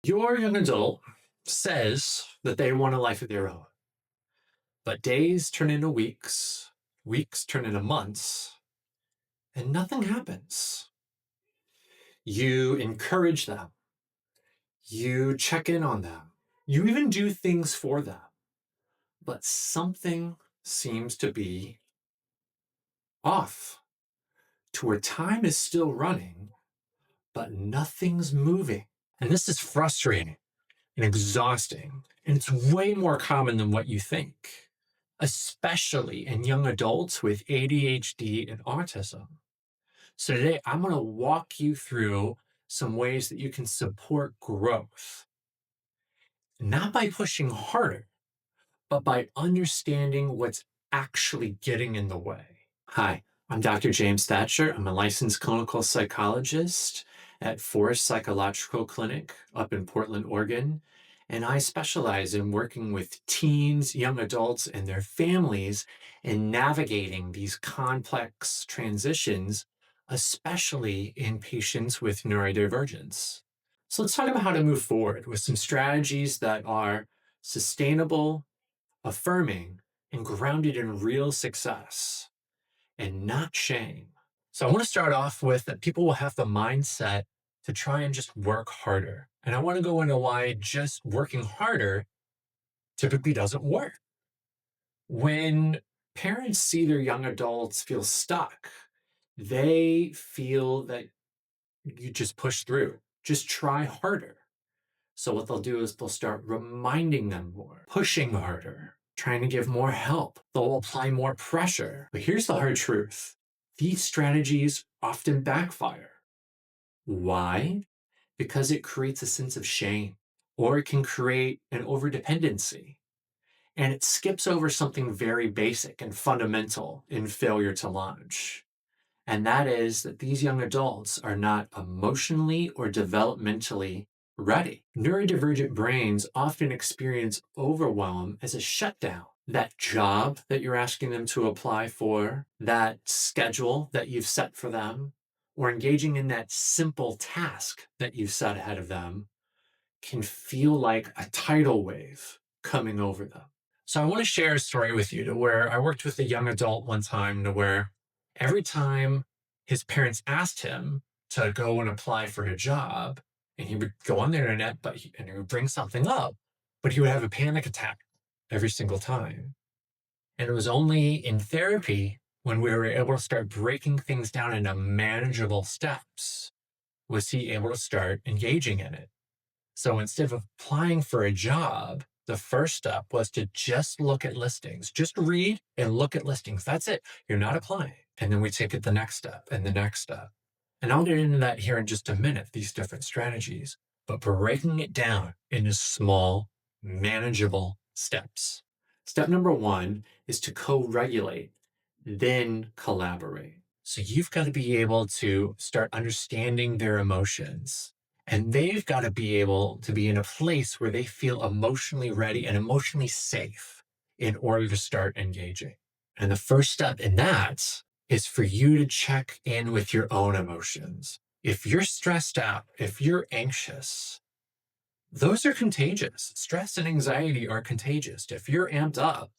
Your young adult says that they want a life of their own, but days turn into weeks, weeks turn into months, and nothing happens. You encourage them, you check in on them, you even do things for them, but something seems to be off to where time is still running, but nothing's moving. And this is frustrating and exhausting, and it's way more common than what you think, especially in young adults with ADHD and autism. So today I'm going to walk you through some ways that you can support growth, not by pushing harder, but by understanding what's actually getting in the way. Hi, I'm Dr. James Thatcher. I'm a licensed clinical psychologist at Forest Psychological Clinic up in Portland, Oregon. And I specialize in working with teens, young adults, and their families in navigating these complex transitions, especially in patients with neurodivergence. So let's talk about how to move forward with some strategies that are sustainable, affirming, and grounded in real success and not shame. So I want to start off with that people will have the mindset to try and just work harder. And I want to go into why just working harder typically doesn't work. When parents see their young adults feel stuck, they feel that you just push through, just try harder. So what they'll do is they'll start reminding them more, pushing harder, trying to give more help. They'll apply more pressure. But here's the hard truth. These strategies often backfire. Why? Because it creates a sense of shame, or it can create an overdependency. And it skips over something very basic and fundamental in failure to launch. And that is that these young adults are not emotionally or developmentally ready. Neurodivergent brains often experience overwhelm as a shutdown. That job that you're asking them to apply for, that schedule that you've set for them, or engaging in that simple task that you've set ahead of them can feel like a tidal wave coming over them. So I want to share a story with you to where I worked with a young adult one time to where every time his parents asked him to go and apply for a job, and he would go on the internet, and he would bring something up, but he would have a panic attack every single time. And it was only in therapy when we were able to start breaking things down into manageable steps was he able to start engaging in it. So instead of applying for a job, the first step was to just look at listings, just read and look at listings. That's it. You're not applying. And then we take it the next step and the next step. And I'll get into that here in just a minute, these different strategies, but breaking it down into small, manageable steps. Step number one is to co-regulate, then collaborate. So you've got to be able to start understanding their emotions. And they've got to be able to be in a place where they feel emotionally ready and emotionally safe in order to start engaging. And the first step in that is for you to check in with your own emotions. If you're stressed out, if you're anxious, those are contagious. Stress and anxiety are contagious. If you're amped up,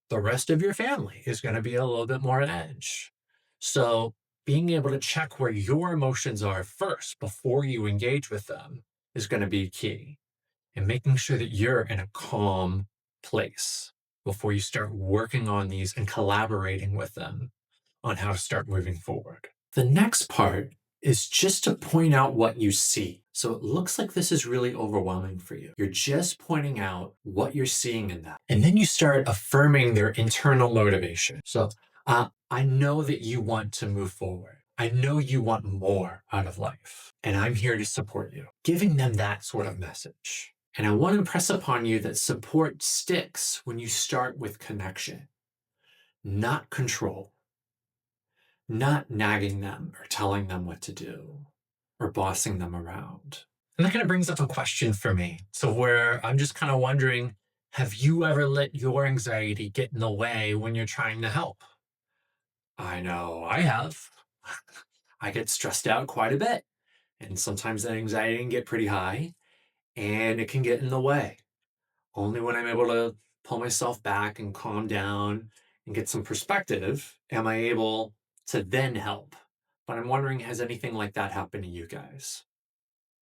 the rest of your family is going to be a little bit more on edge. So being able to check where your emotions are first before you engage with them is going to be key. And making sure that you're in a calm place before you start working on these and collaborating with them on how to start moving forward. The next part is just to point out what you see. So it looks like this is really overwhelming for you. You're just pointing out what you're seeing in that. And then you start affirming their internal motivation. So I know that you want to move forward. I know you want more out of life, and I'm here to support you. Giving them that sort of message. And I want to impress upon you that support sticks when you start with connection, not control. Not nagging them or telling them what to do or bossing them around. And that kind of brings up a question for me. So where I'm just kind of wondering, have you ever let your anxiety get in the way when you're trying to help? I know I have. I get stressed out quite a bit. And sometimes that anxiety can get pretty high. and it can get in the way. Only when I'm able to pull myself back and calm down and get some perspective am I able to then help. But I'm wondering, has anything like that happened to you guys?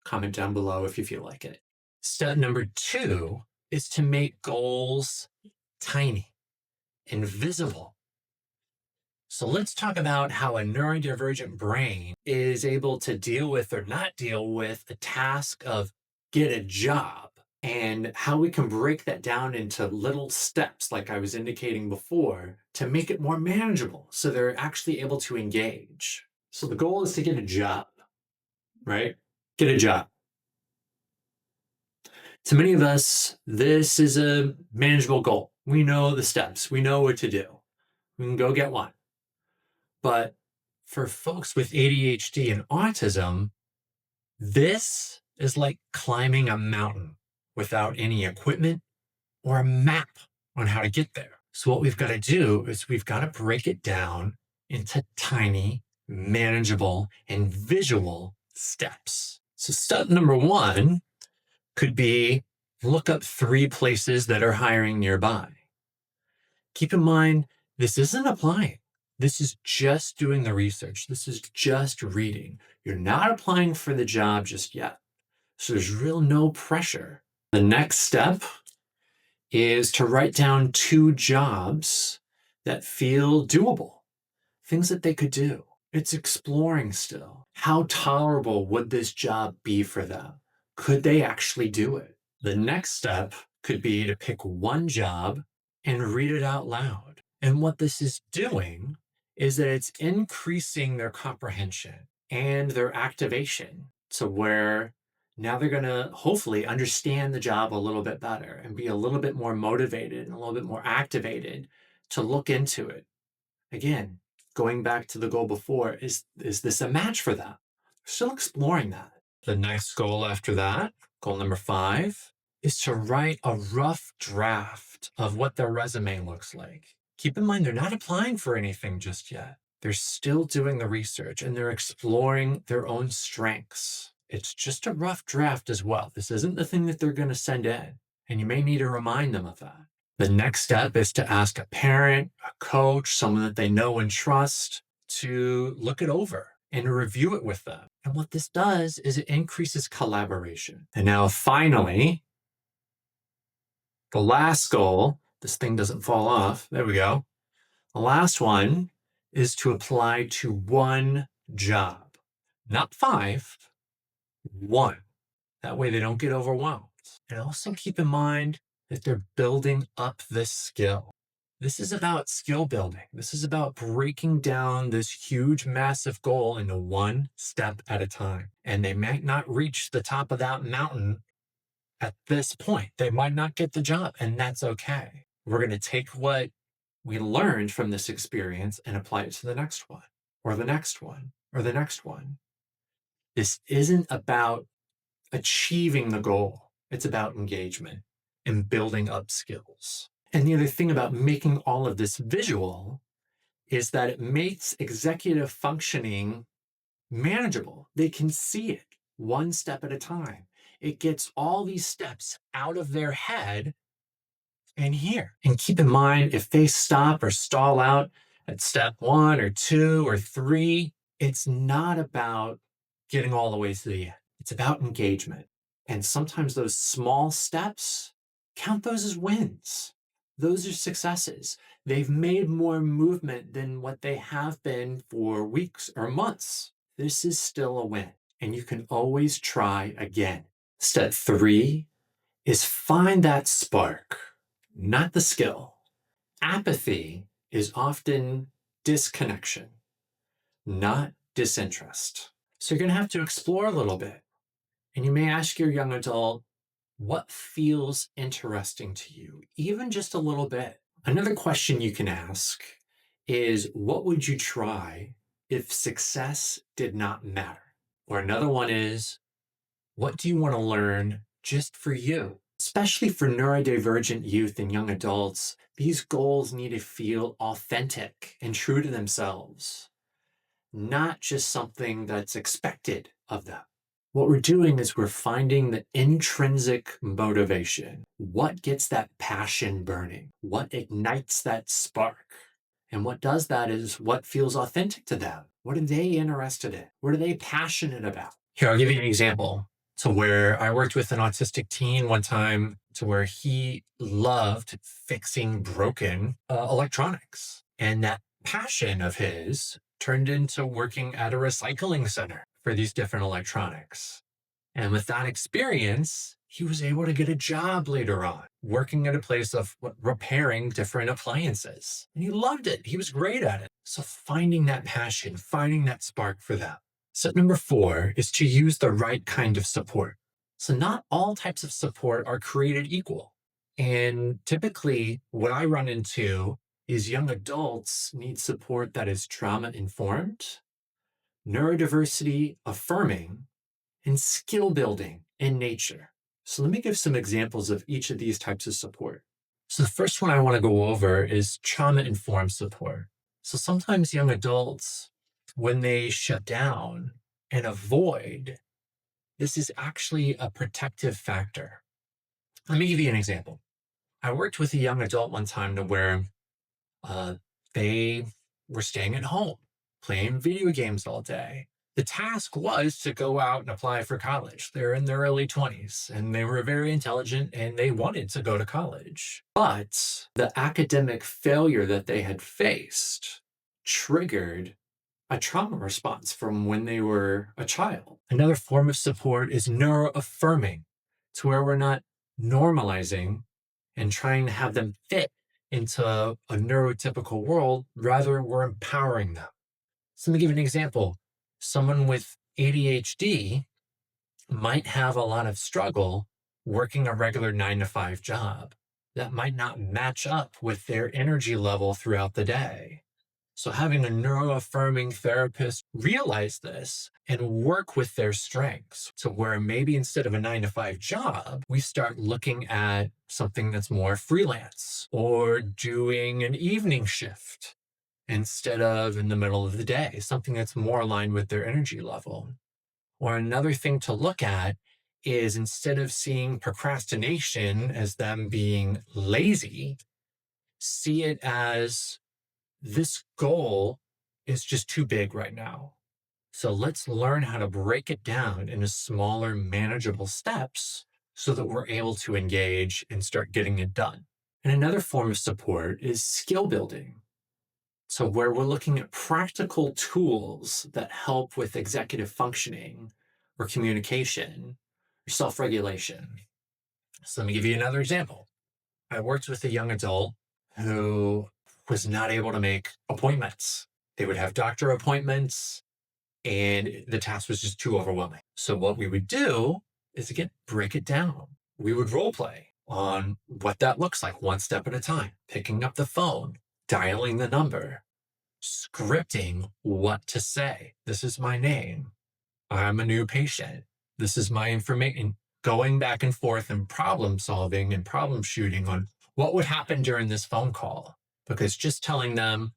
Comment down below if you feel like it. Step number 2 is to make goals tiny and visible. So let's talk about how a neurodivergent brain is able to deal with or not deal with the task of get a job, and how we can break that down into little steps, like I was indicating before, to make it more manageable so they're actually able to engage. So the goal is to get a job, right? Get a job. To many of us, this is a manageable goal. We know the steps, we know what to do. We can go get one. But for folks with ADHD and autism, this is like climbing a mountain without any equipment or a map on how to get there. So what we've got to do is we've got to break it down into tiny, manageable, and visual steps. So step number 1 could be look up 3 places that are hiring nearby. Keep in mind, this isn't applying. This is just doing the research. This is just reading. You're not applying for the job just yet. So there's real no pressure. The next step is to write down 2 jobs that feel doable, things that they could do. It's exploring still. How tolerable would this job be for them? Could they actually do it? The next step could be to pick 1 job and read it out loud. And what this is doing is that it's increasing their comprehension and their activation to where now they're going to hopefully understand the job a little bit better and be a little bit more motivated and a little bit more activated to look into it. Again, going back to the goal before, is this a match for them? We're still exploring that. The next goal after that, goal number 5, is to write a rough draft of what their resume looks like. Keep in mind, they're not applying for anything just yet. They're still doing the research and they're exploring their own strengths. It's just a rough draft as well. This isn't the thing that they're going to send in, and you may need to remind them of that. The next step is to ask a parent, a coach, someone that they know and trust to look it over and review it with them. And what this does is it increases collaboration. And now finally, the last goal, this thing doesn't fall off. There we go. The last one is to apply to 1 job, not 5, 1. That way they don't get overwhelmed. And also keep in mind that they're building up this skill. This is about skill building. This is about breaking down this huge, massive goal into 1 step at a time. And they might not reach the top of that mountain at this point. They might not get the job, and that's okay. We're going to take what we learned from this experience and apply it to the next one, or the next one, or the next one. This isn't about achieving the goal. It's about engagement and building up skills. And the other thing about making all of this visual is that it makes executive functioning manageable. They can see it 1 step at a time. It gets all these steps out of their head and here. And keep in mind, if they stop or stall out at step 1 or 2 or 3, it's not about getting all the way to the end. It's about engagement. And sometimes those small steps, count those as wins. Those are successes. They've made more movement than what they have been for weeks or months. This is still a win, and you can always try again. Step 3 is find that spark, not the skill. Apathy is often disconnection, not disinterest. So you're going to have to explore a little bit. And you may ask your young adult, what feels interesting to you, even just a little bit? Another question you can ask is, what would you try if success did not matter? Or another one is, what do you want to learn just for you? Especially for neurodivergent youth and young adults, these goals need to feel authentic and true to themselves, not just something that's expected of them. What we're doing is we're finding the intrinsic motivation. What gets that passion burning? What ignites that spark? And what does that is what feels authentic to them. What are they interested in? What are they passionate about? Here, I'll give you an example. To where I worked with an autistic teen one time to where he loved fixing broken electronics. And that passion of his turned into working at a recycling center for these different electronics. And with that experience, he was able to get a job later on, working at a place of repairing different appliances. And he loved it. He was great at it. So finding that passion, finding that spark for them. Step number 4 is to use the right kind of support. So not all types of support are created equal. And typically what I run into is young adults need support that is trauma-informed, neurodiversity affirming, and skill building in nature. So let me give some examples of each of these types of support. So the first one I want to go over is trauma-informed support. So sometimes young adults, when they shut down and avoid, this is actually a protective factor. Let me give you an example. I worked with a young adult one time to where they were staying at home, playing video games all day. The task was to go out and apply for college. They're in their early 20s and they were very intelligent and they wanted to go to college. But the academic failure that they had faced triggered a trauma response from when they were a child. Another form of support is neuroaffirming, to where we're not normalizing and trying to have them fit into a neurotypical world. Rather, we're empowering them. So let me give you an example. Someone with ADHD might have a lot of struggle working a regular 9-to-5 job. That might not match up with their energy level throughout the day. So having a neuroaffirming therapist realize this and work with their strengths to where maybe instead of a 9-to-5 job, we start looking at something that's more freelance or doing an evening shift instead of in the middle of the day, something that's more aligned with their energy level. Or another thing to look at is instead of seeing procrastination as them being lazy, see it as this goal is just too big right now. So let's learn how to break it down into smaller, manageable steps so that we're able to engage and start getting it done. And another form of support is skill building. So where we're looking at practical tools that help with executive functioning or communication or self-regulation. So let me give you another example. I worked with a young adult who was not able to make appointments. They would have doctor appointments and the task was just too overwhelming. So what we would do is again, break it down. We would role play on what that looks like one step at a time, picking up the phone, dialing the number, scripting what to say. This is my name. I'm a new patient. This is my information. Going back and forth and problem solving and problem shooting on what would happen during this phone call. Because just telling them,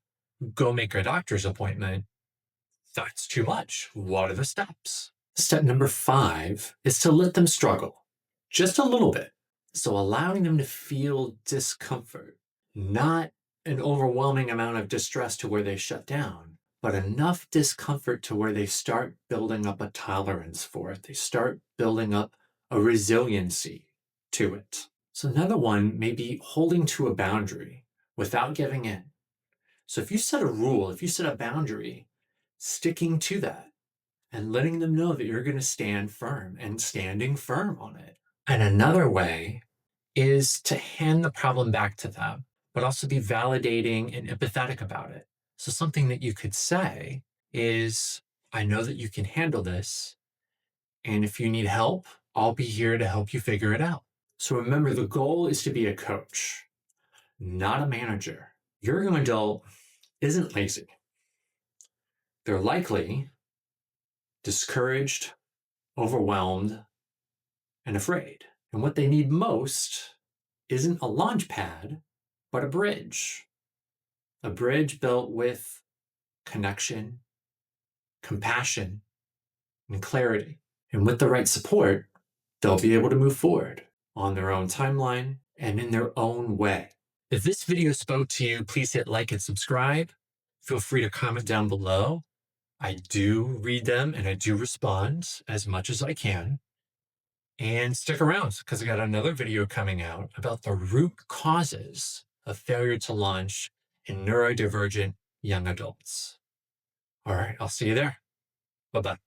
go make a doctor's appointment, that's too much. What are the steps? Step number 5 is to let them struggle just a little bit. So allowing them to feel discomfort, not an overwhelming amount of distress to where they shut down, but enough discomfort to where they start building up a tolerance for it. They start building up a resiliency to it. So another one may be holding to a boundary without giving in. So if you set a rule, if you set a boundary, sticking to that and letting them know that you're going to stand firm and standing firm on it. And another way is to hand the problem back to them, but also be validating and empathetic about it. So something that you could say is, I know that you can handle this. And if you need help, I'll be here to help you figure it out. So remember, the goal is to be a coach, not a manager. Your young adult isn't lazy. They're likely discouraged, overwhelmed, and afraid. And what they need most isn't a launch pad, but a bridge. A bridge built with connection, compassion, and clarity. And with the right support, they'll be able to move forward on their own timeline and in their own way. If this video spoke to you, please hit like and subscribe. Feel free to comment down below. I do read them and I do respond as much as I can. And stick around because I got another video coming out about the root causes of failure to launch in neurodivergent young adults. All right, I'll see you there. Bye-bye.